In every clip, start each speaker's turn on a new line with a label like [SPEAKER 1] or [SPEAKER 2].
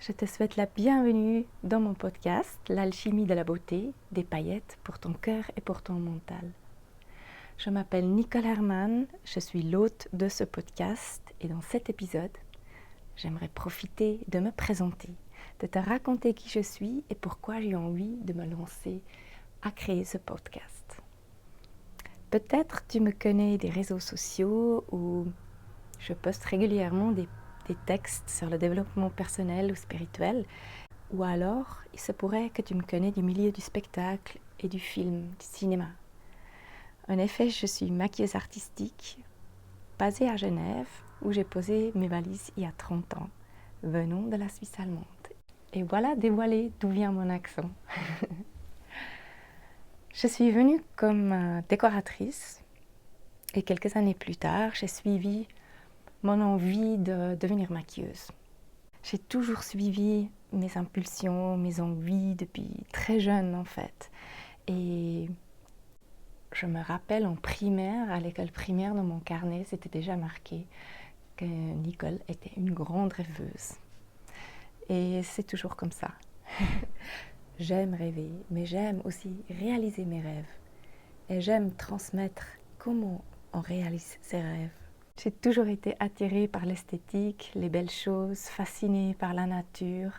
[SPEAKER 1] Je te souhaite la bienvenue dans mon podcast, L'alchimie de la beauté, des paillettes pour ton cœur et pour ton mental. Je m'appelle Nicole Herman, je suis l'hôte de ce podcast et dans cet épisode, j'aimerais profiter de me présenter, de te raconter qui je suis et pourquoi j'ai envie de me lancer à créer ce podcast. Peut-être tu me connais des réseaux sociaux où je poste régulièrement des textes sur le développement personnel ou spirituel, ou alors il se pourrait que tu me connais du milieu du spectacle et du film, du cinéma. En effet, je suis maquilleuse artistique, basée à Genève, où j'ai posé mes valises il y a 30 ans, venant de la Suisse allemande. Et voilà dévoilé d'où vient mon accent. Je suis venue comme décoratrice et quelques années plus tard, j'ai suivi mon envie de devenir maquilleuse. J'ai toujours suivi mes impulsions, mes envies depuis très jeune en fait. Et je me rappelle en primaire, à l'école primaire, dans mon carnet, c'était déjà marqué que Nicole était une grande rêveuse. Et c'est toujours comme ça. J'aime rêver, mais j'aime aussi réaliser mes rêves. Et j'aime transmettre comment on réalise ses rêves. J'ai toujours été attirée par l'esthétique, les belles choses, fascinée par la nature,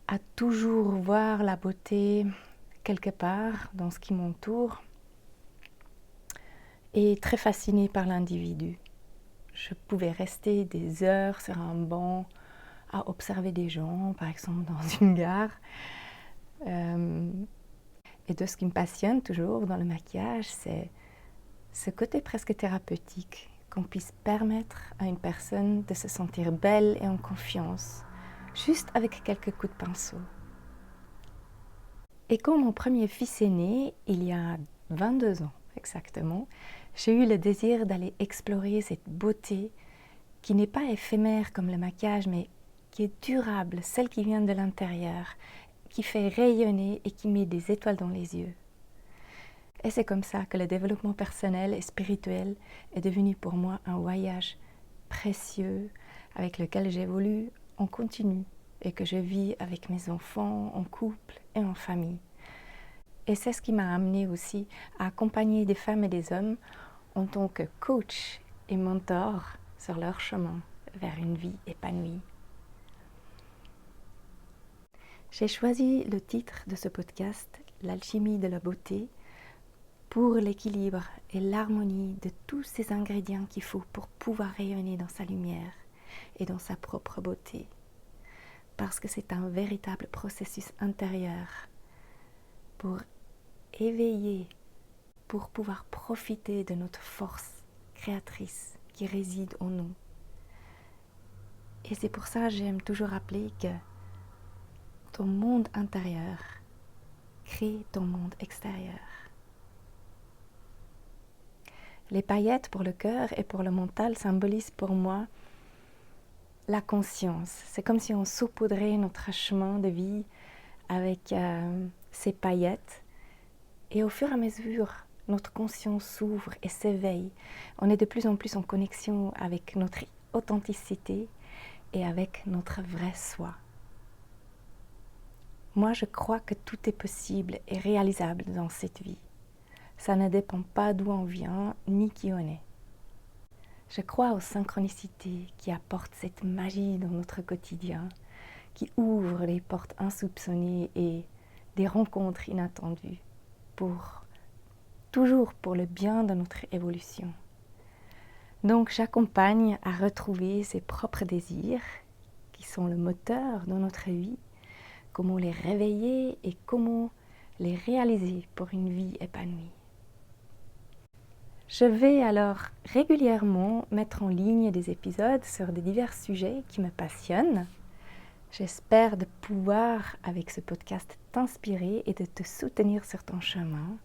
[SPEAKER 1] à toujours voir la beauté quelque part dans ce qui m'entoure et très fascinée par l'individu. Je pouvais rester des heures sur un banc à observer des gens, par exemple dans une gare. Et de ce qui me passionne toujours dans le maquillage, c'est ce côté presque thérapeutique, qu'on puisse permettre à une personne de se sentir belle et en confiance, juste avec quelques coups de pinceau. Et quand mon premier fils est né, il y a 22 ans exactement, j'ai eu le désir d'aller explorer cette beauté qui n'est pas éphémère comme le maquillage, mais qui est durable, celle qui vient de l'intérieur, qui fait rayonner et qui met des étoiles dans les yeux. Et c'est comme ça que le développement personnel et spirituel est devenu pour moi un voyage précieux avec lequel j'évolue en continu et que je vis avec mes enfants, en couple et en famille. Et c'est ce qui m'a amenée aussi à accompagner des femmes et des hommes en tant que coach et mentor sur leur chemin vers une vie épanouie. J'ai choisi le titre de ce podcast, L'alchimie de la beauté, pour l'équilibre et l'harmonie de tous ces ingrédients qu'il faut pour pouvoir rayonner dans sa lumière et dans sa propre beauté. Parce que c'est un véritable processus intérieur pour éveiller, pour pouvoir profiter de notre force créatrice qui réside en nous. Et c'est pour ça que j'aime toujours rappeler que ton monde intérieur crée ton monde extérieur. Les paillettes pour le cœur et pour le mental symbolisent pour moi la conscience. C'est comme si on saupoudrait notre chemin de vie avec ces paillettes. Et au fur et à mesure, notre conscience s'ouvre et s'éveille. On est de plus en plus en connexion avec notre authenticité et avec notre vrai soi. Moi, je crois que tout est possible et réalisable dans cette vie. Ça ne dépend pas d'où on vient, ni qui on est. Je crois aux synchronicités qui apportent cette magie dans notre quotidien, qui ouvrent les portes insoupçonnées et des rencontres inattendues, toujours pour le bien de notre évolution. Donc j'accompagne à retrouver ses propres désirs, qui sont le moteur de notre vie, comment les réveiller et comment les réaliser pour une vie épanouie. Je vais alors régulièrement mettre en ligne des épisodes sur des divers sujets qui me passionnent. J'espère de pouvoir, avec ce podcast, t'inspirer et de te soutenir sur ton chemin,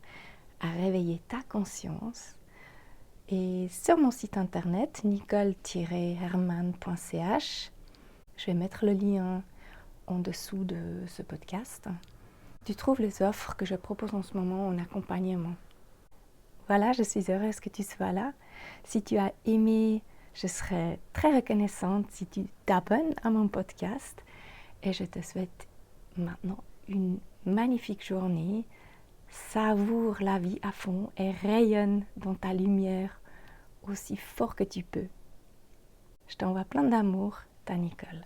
[SPEAKER 1] à réveiller ta conscience. Et sur mon site internet, nicole-herman.ch, je vais mettre le lien en dessous de ce podcast. Tu trouves les offres que je propose en ce moment en accompagnement. Voilà, je suis heureuse que tu sois là. Si tu as aimé Je serais très reconnaissante si tu t'abonnes à mon podcast et je te souhaite maintenant une magnifique journée. Savoure la vie à fond et rayonne dans ta lumière aussi fort que tu peux. Je t'envoie plein d'amour, ta Nicole.